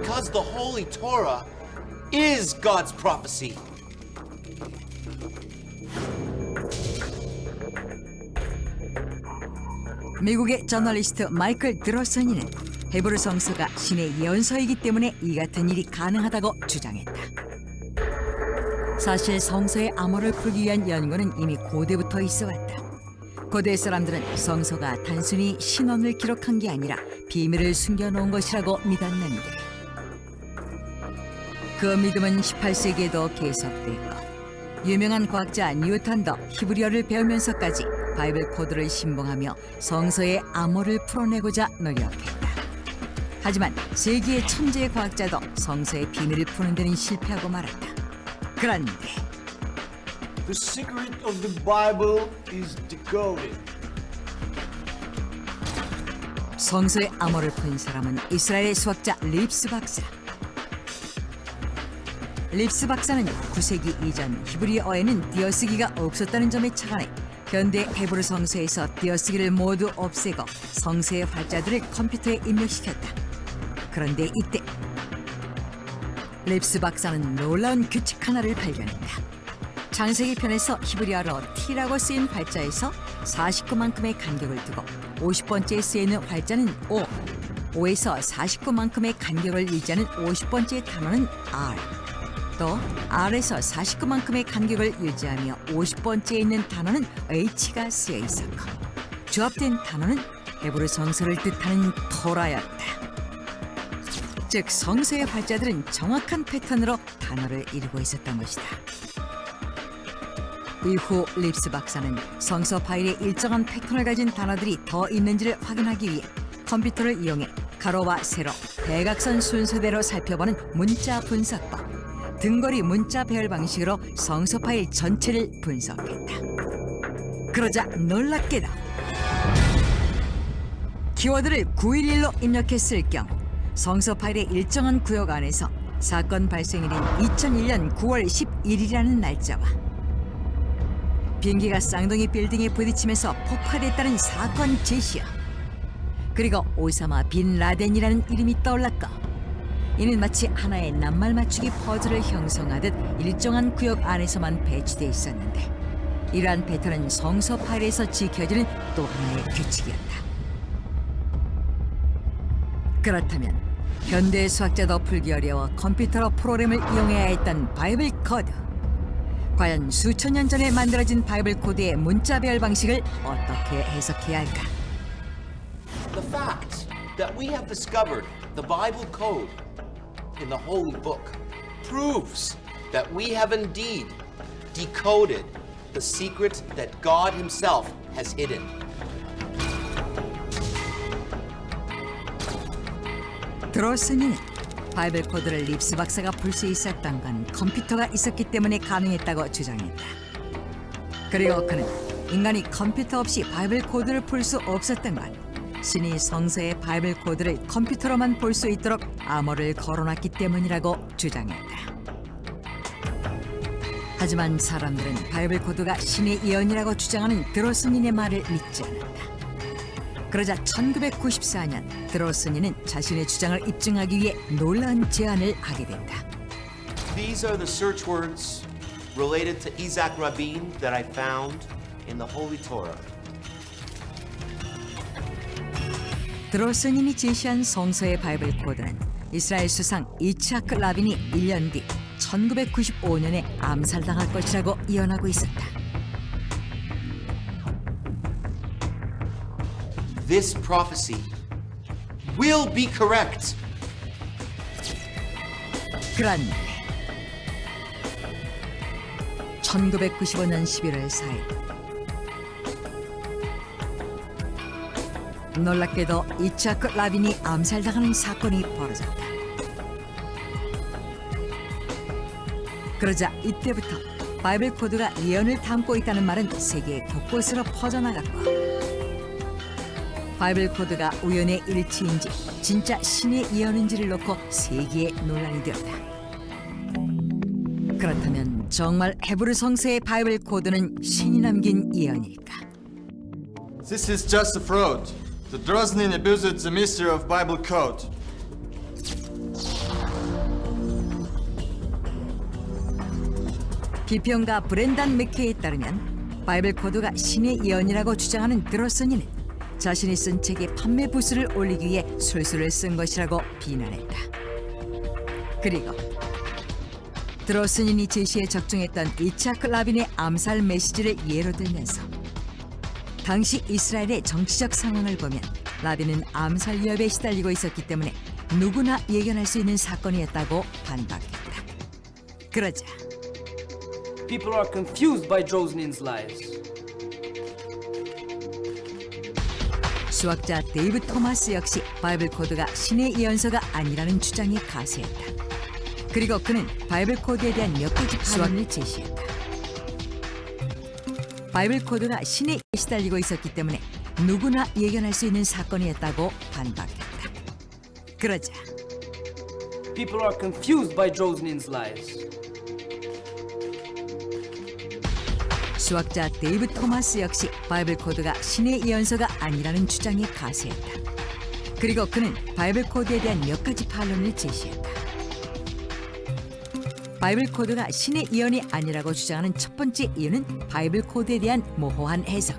because the Holy Torah is God's prophecy. 미국의 저널리스트 마이클 드러서니는 헤브루 성서가 신의 예언서이기 때문에 이 같은 일이 가능하다고 주장했다. 사실 성서의 암호를 풀기 위한 연구는 이미 고대부터 있어왔다. 고대 사람들은 성서가 단순히 신원을 기록한 게 아니라 비밀을 숨겨놓은 것이라고 믿었는데 그 믿음은 18세기에도 계속됐고 유명한 과학자 뉴턴도 히브리어를 배우면서까지 바이블 코드를 신봉하며 성서의 암호를 풀어내고자 노력했다. 하지만 세계의 천재의 과학자도 성서의 비밀을 푸는 데는 실패하고 말았다. 그런데 The secret of the Bible is decoded. 성서의 암호를 푼 사람은 이스라엘의 수학자 립스 박사. 립스 박사는 9세기 이전 히브리어에는 띄어쓰기가 없었다는 점에 착안해 현대 헤브루 성서에서 띄어쓰기를 모두 없애고 성서의 활자들을 컴퓨터에 입력시켰다. 그런데 이때 립스 박사는 놀라운 규칙 하나를 발견했다. 창세기 편에서 히브리어로 T라고 쓰인 활자에서 49만큼의 간격을 두고 50번째에 쓰이는 활자는 O, O에서 49만큼의 간격을 유지하는 50번째 단어는 R, 또 R에서 49만큼의 간격을 유지하며 50번째에 있는 단어는 H가 쓰여 있었고 조합된 단어는 헤브루 성서를 뜻하는 토라였다. 즉 성서의 활자들은 정확한 패턴으로 단어를 이루고 있었던 것이다. 이후 립스 박사는 성서 파일에 일정한 패턴을 가진 단어들이 더 있는지를 확인하기 위해 컴퓨터를 이용해 가로와 세로, 대각선 순서대로 살펴보는 문자 분석법, 등거리 문자 배열 방식으로 성서 파일 전체를 분석했다. 그러자 놀랍게도 키워드를 911로 입력했을 경우 성서 파일의 일정한 구역 안에서 사건 발생일인 2001년 9월 11일이라는 날짜와 비행기가 쌍둥이 빌딩에 부딪히면서 폭파됐다는 사건 제시어, 그리고 오사마 빈 라덴이라는 이름이 떠올랐고 이는 마치 하나의 낱말 맞추기 퍼즐을 형성하듯 일정한 구역 안에서만 배치돼 있었는데 이러한 패턴은 성서 파일에서 지켜지는 또 하나의 규칙이었다. 그렇다면 현대 수학자도 풀기 어려워 컴퓨터로 프로그램을 이용해야 했던 바이블 코드, 과연 수천 년 전에 만들어진 바이블 코드의 문자 배열 방식을 어떻게 해석해야 할까? The fact that we have discovered the Bible code in the Holy Book proves that we have indeed decoded the secret that God Himself has hidden. 드로슨이 바이블 코드를 립스 박사가 풀 수 있었던 건 컴퓨터가 있었기 때문에 가능했다고 주장했다. 그리고 그는 인간이 컴퓨터 없이 바이블 코드를 풀 수 없었던 건 신이 성서의 바이블 코드를 컴퓨터로만 볼 수 있도록 암호를 걸어놨기 때문이라고 주장했다. 하지만 사람들은 바이블 코드가 신의 예언이라고 주장하는 드로슨인의 말을 믿지 않았다. 그러자 1994년 드로슨인은 자신의 주장을 입증하기 위해 놀라운 제안을 하게 된다. These are the search words related to Isaac Rabin that I found in the Holy Torah. 드로슨인이 제시한 성서의 바이블 코드는 이스라엘 수상 이츠하크 라빈이 1년 뒤 1995년에 암살당할 것이라고 예언하고 있었다. This prophecy will be correct. 그런데 1995년 11월 4일 놀랍게도 이츠하크 라빈이 암살당하는 사건이 벌어졌다. 그러자 이때부터 바이블 코드가 예언을 담고 있다는 말은 세계 곳곳으로 퍼져나갔고 바이블 코드가 우연의 일치인지 진짜 신의 예언인지를 놓고 세계의 논란이 되었다. 그렇다면 정말 헤브루 성서의 바이블 코드는 신이 남긴 예언일까? This is just a fraud. The Droznin abused the mystery of Bible code. 비평가 브렌단 맥케이에 따르면 바이블 코드가 신의 예언이라고 주장하는 드로슨이는 자신이 쓴 책의 판매 부수를 올리기 위해 술수를 쓴 것이라고 비난했다. 그리고 드로슨인이 제시에 적중했던 이차크 라빈의 암살 메시지를 예로 들면서 당시 이스라엘의 정치적 상황을 보면 라빈은 암살 위협에 시달리고 있었기 때문에 누구나 예견할 수 있는 사건이었다고 반박했다. 그러자 People are confused by Drozinin's lies. 수학자 데이브 토마스 역시 바이블 코드가 신의 예언서가 아니라는 주장에 가세했다. 그리고 그는 바이블 코드에 대한 몇 가지 수학을 제시했다. 바이블 코드가 신에 시달리고 있었기 때문에 누구나 예견할 수 있는 사건이었다고 반박했다. 그러자 People are confused by Drozinin's lies. 수학자 데이브 토마스 역시 바이블 코드가 신의 예언서가 아니라는 주장에 가세했다. 그리고 그는 바이블 코드에 대한 몇 가지 반론을 제시했다. 바이블 코드가 신의 예언이 아니라고 주장하는 첫 번째 이유는 바이블 코드에 대한 모호한 해석.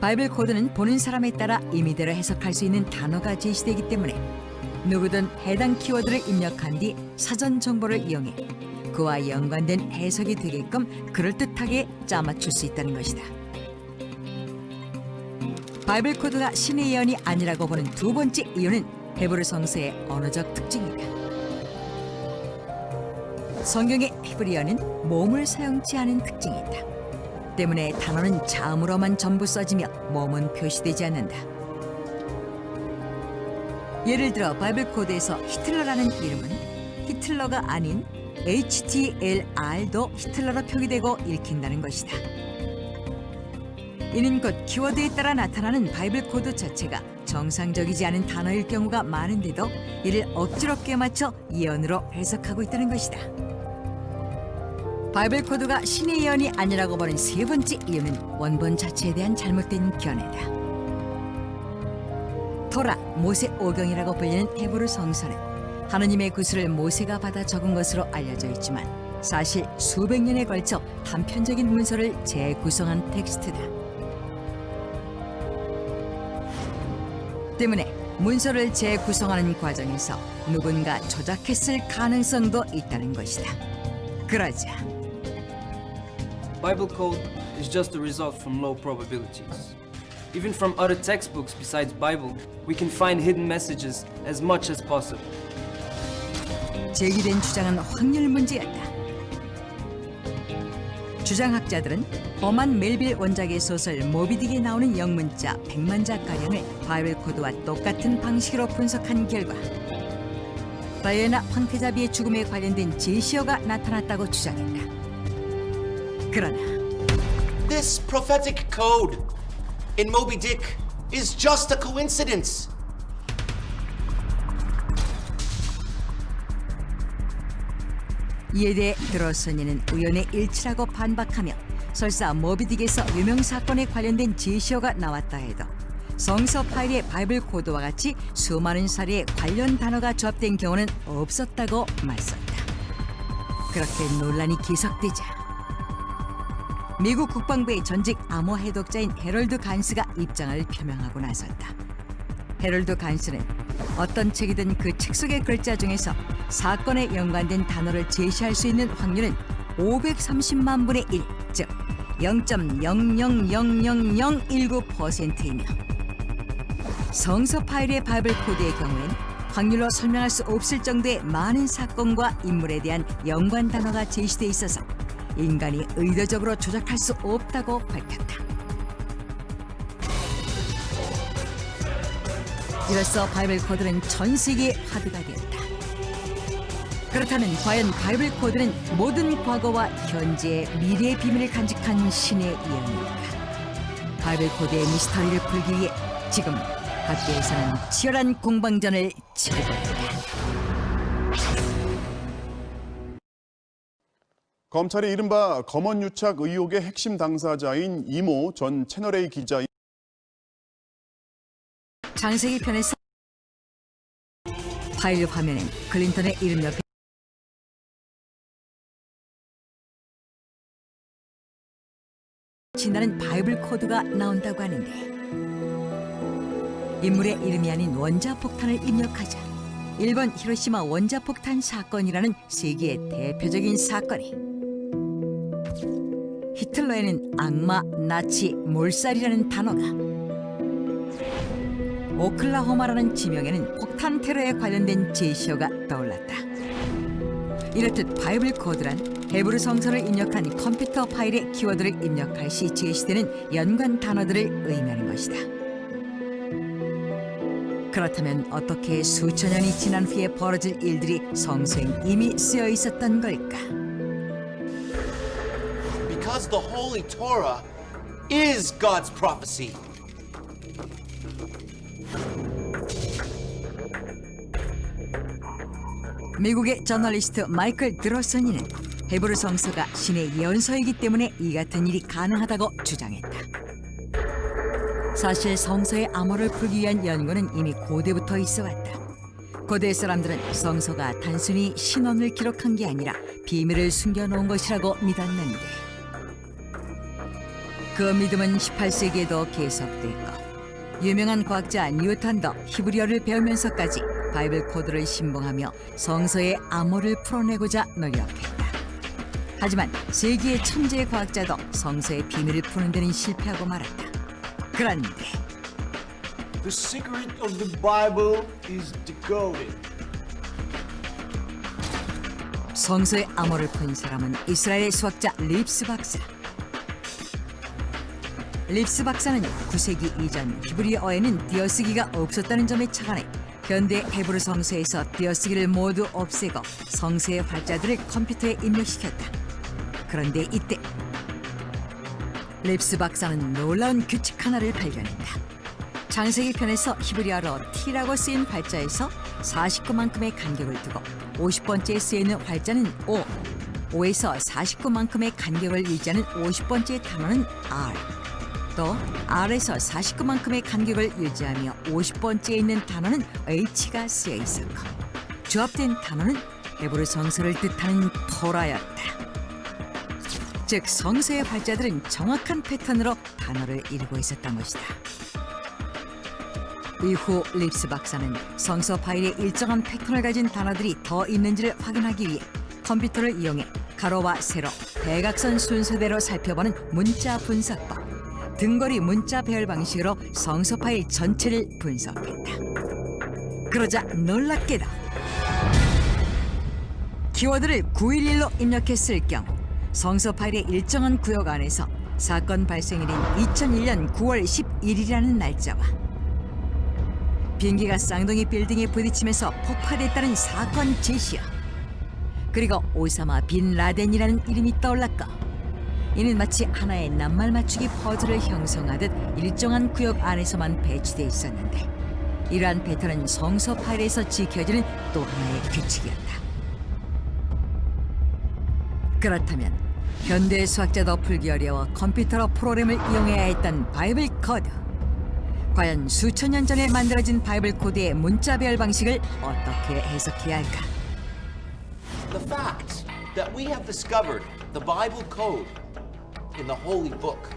바이블 코드는 보는 사람에 따라 임의대로 해석할 수 있는 단어가 제시되기 때문에 누구든 해당 키워드를 입력한 뒤 사전 정보를 이용해 그와 연관된 해석이 되게끔 그럴듯하게 짜맞출 수 있다는 것이다. 바이블 코드가 신의 예언이 아니라고 보는 두 번째 이유는 헤브르 성서의 언어적 특징이다. 성경의 히브리어는 몸을 사용치 않은 특징이 있다. 때문에 단어는 자음으로만 전부 써지며 몸은 표시되지 않는다. 예를 들어 바이블 코드에서 히틀러라는 이름은 히틀러가 아닌 HTLR도 히틀러로 표기되고 읽힌다는 것이다. 이는 곧 키워드에 따라 나타나는 바이블 코드 자체가 정상적이지 않은 단어일 경우가 많은데도 이를 억지로 껴맞춰 예언으로 해석하고 있다는 것이다. 바이블 코드가 신의 예언이 아니라고 보는 세 번째 이유는 원본 자체에 대한 잘못된 견해다. 토라, 모세 오경이라고 불리는 헤브르 성서는 하느님의 구슬을 모세가 받아 적은 것으로 알려져 있지만 사실 수백 년에 걸쳐 단편적인 문서를 재구성한 텍스트다. 때문에 문서를 재구성하는 과정에서 누군가 조작했을 가능성도 있다는 것이다. 그러자 Bible code is just a result from low probabilities. Even from other textbooks besides Bible, we can find hidden messages as much as possible. 제기된 주장은 확률 문제였다. 주장학자들은 험한 멜빌 원작의 소설 모비딕에 나오는 영문자 100만 자가량을 바이블 코드와 똑같은 방식으로 분석한 결과 다이애나 황태자비의 죽음에 관련된 제시어가 나타났다고 주장했다. 그러나 This prophetic code in Moby Dick is just a coincidence. 이에 대해 드로슨이는 우연의 일치라고 반박하며 설사 모비딕에서 유명 사건에 관련된 제시어가 나왔다 해도 성서 파일의 바이블 코드와 같이 수많은 사례의 관련 단어가 조합된 경우는 없었다고 말했다. 그렇게 논란이 계속되자 미국 국방부의 전직 암호 해독자인 해럴드 간스가 입장을 표명하고 나섰다. 해럴드 간스는 어떤 책이든 그 책 속의 글자 중에서 사건에 연관된 단어를 제시할 수 있는 확률은 530만 분의 1, 즉 0.0000019%이며 성서 파일의 바이블 코드의 경우엔 확률로 설명할 수 없을 정도의 많은 사건과 인물에 대한 연관 단어가 제시돼 있어서 인간이 의도적으로 조작할 수 없다고 밝혔다. 이로써 바이블 코드는 전 세계에 화두가 되었다. 그렇다면 과연 바이블 코드는 모든 과거와 현재의 미래의 비밀을 간직한 신의 예언일까? 바이블 코드의 미스터리를 풀기 위해 지금 학계에서는 치열한 공방전을 치르고 있다. 검찰이 이른바 검언유착 의혹의 핵심 당사자인 이모 전 채널A 기자 장세기 편에서 파일 화면엔 클린턴의 이름 옆에 진다는 바이블 코드가 나온다고 하는데 인물의 이름이 아닌 원자폭탄을 입력하자 일본 히로시마 원자폭탄 사건이라는 세계의 대표적인 사건이 히틀러에는 악마, 나치, 몰살이라는 단어가 오클라호마라는 지명에는 폭탄 테러에 관련된 제시어가 떠올랐다. 이렇듯 바이블 코드란 헤브루 성서를 입력한 컴퓨터 파일에 키워드를 입력할 시 제시되는 연관 단어들을 의미하는 것이다. 그렇다면 어떻게 수천 년이 지난 후에 벌어질 일들이 성서에 이미 쓰여 있었던 걸까? Because the Holy Torah is God's prophecy. 미국의 저널리스트 마이클 드로슨이는 헤브루 성서가 신의 예언서이기 때문에 이 같은 일이 가능하다고 주장했다. 사실 성서의 암호를 풀기 위한 연구는 이미 고대부터 있어왔다. 고대 사람들은 성서가 단순히 신원을 기록한 게 아니라 비밀을 숨겨놓은 것이라고 믿었는데 그 믿음은 18세기에도 계속됐고 유명한 과학자 뉴턴도 히브리어를 배우면서까지 바이블 코드를 신봉하며 성서의 암호를 풀어내고자 노력했다. 하지만 세계의 천재 과학자도 성서의 비밀을 푸는 데는 실패하고 말았다. 그런데 The secret of the Bible is decoded. 성서의 암호를 푼 사람은 이스라엘의 수학자 립스 박사. 립스 박사는 9세기 이전 히브리어에는 띄어쓰기가 없었다는 점에 착안해 현대 헤브루 성서에서 띄어쓰기를 모두 없애고 성서의 활자들을 컴퓨터에 입력시켰다. 그런데 이때 립스 박사는 놀라운 규칙 하나를 발견했다. 창세기 편에서 히브리어로 T라고 쓰인 활자에서 49만큼의 간격을 두고 50번째에 쓰이는 활자는 O, O에서 49만큼의 간격을 유지하는 50번째 단어는 R, 또 R에서 49만큼의 간격을 유지하며 50번째에 있는 단어는 H가 쓰여 있었고 조합된 단어는 헤브루 성서를 뜻하는 토라였다. 즉 성서의 활자들은 정확한 패턴으로 단어를 이루고 있었던 것이다. 이후 립스 박사는 성서 파일에 일정한 패턴을 가진 단어들이 더 있는지를 확인하기 위해 컴퓨터를 이용해 가로와 세로, 대각선 순서대로 살펴보는 문자 분석법, 등거리 문자 배열 방식으로 성서 파일 전체를 분석했다. 그러자 놀랍게도 키워드를 911로 입력했을 경우 성서 파일의 일정한 구역 안에서 사건 발생일인 2001년 9월 11일이라는 날짜와 비행기가 쌍둥이 빌딩에 부딪히면서 폭파됐다는 사건 제시어, 그리고 오사마 빈 라덴이라는 이름이 떠올랐고 이는 마치 하나의 낱말 맞추기 퍼즐을 형성하듯 일정한 구역 안에서만 배치돼 있었는데 이러한 패턴은 성서 파일에서 지켜지는 또 하나의 규칙이었다. 그렇다면 현대 수학자도 풀기 어려워 컴퓨터로 프로그램을 이용해야 했던 바이블 코드, 과연 수천 년 전에 만들어진 바이블 코드의 문자 배열 방식을 어떻게 해석해야 할까? The fact that we have discovered the Bible code in the Holy Book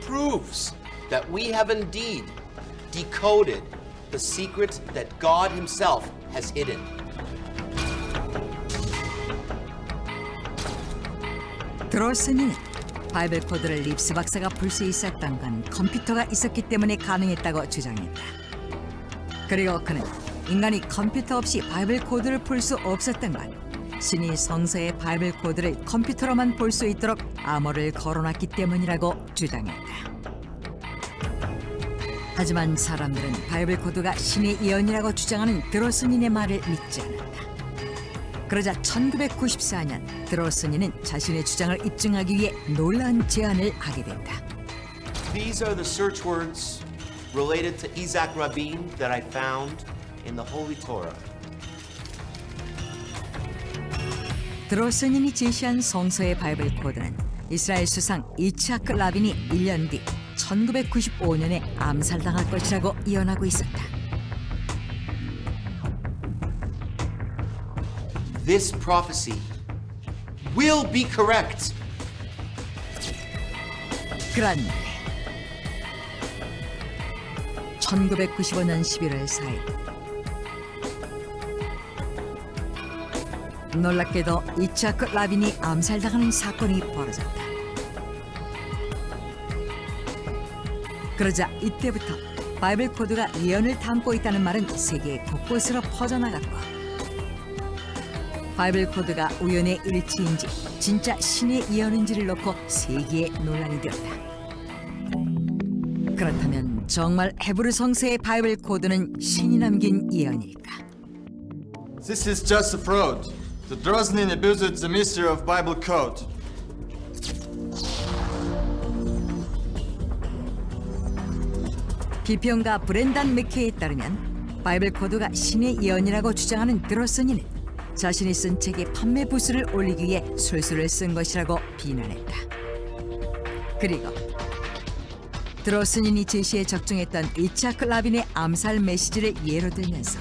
proves that we have indeed decoded the secret that God Himself has hidden. 드로슨이 바이블 코드를 립스 박사가 풀 수 있었던 건 컴퓨터가 있었기 때문에 가능했다고 주장했다. 그리고 그는 인간이 컴퓨터 없이 바이블 코드를 풀 수 없었던 건 신이 성서의 바이블 코드를 컴퓨터로만 볼 수 있도록 암호를 걸어놨기 때문이라고 주장했다. 하지만 사람들은 바이블 코드가 신의 예언이라고 주장하는 드로슨인의 말을 믿지 않았다. 그러자 1994년 드로슨인은 자신의 주장을 입증하기 위해 놀라운 제안을 하게 된다. These are the search words related to Isaac Rabin that I found in the Holy Torah. 드로슨인이 제시한 성서의 바이블 코드는 이스라엘 수상 이츠하크 라빈이 1년 뒤 1995년에 암살당할 것이라고 예언하고 있었다. This prophecy will be correct. 그런데 1995년 11월 4일 놀랍게도 이차크 라빈이 암살당하는 사건이 벌어졌다. 그러자 이때부터 바이블 코드가 예언을 담고 있다는 말은 세계 곳곳으로 퍼져나갔고 바이블 코드가 우연의 일치인지 진짜 신의 예언인지를 놓고 세계에 논란이 되었다. 그렇다면 정말 헤브루 성서의 바이블 코드는 신이 남긴 예언일까? This is just a fraud. The Droznin abused the mystery of Bible code. 비평가 브렌단 맥케이에 따르면 바이블 코드가 신의 예언이라고 주장하는 드로슨이는 자신이 쓴 책의 판매 부수를 올리기 위해 술수를 쓴 것이라고 비난했다. 그리고 드로슨인이 제시해 적중했던 이차크 라빈의 암살 메시지를 예로 들면서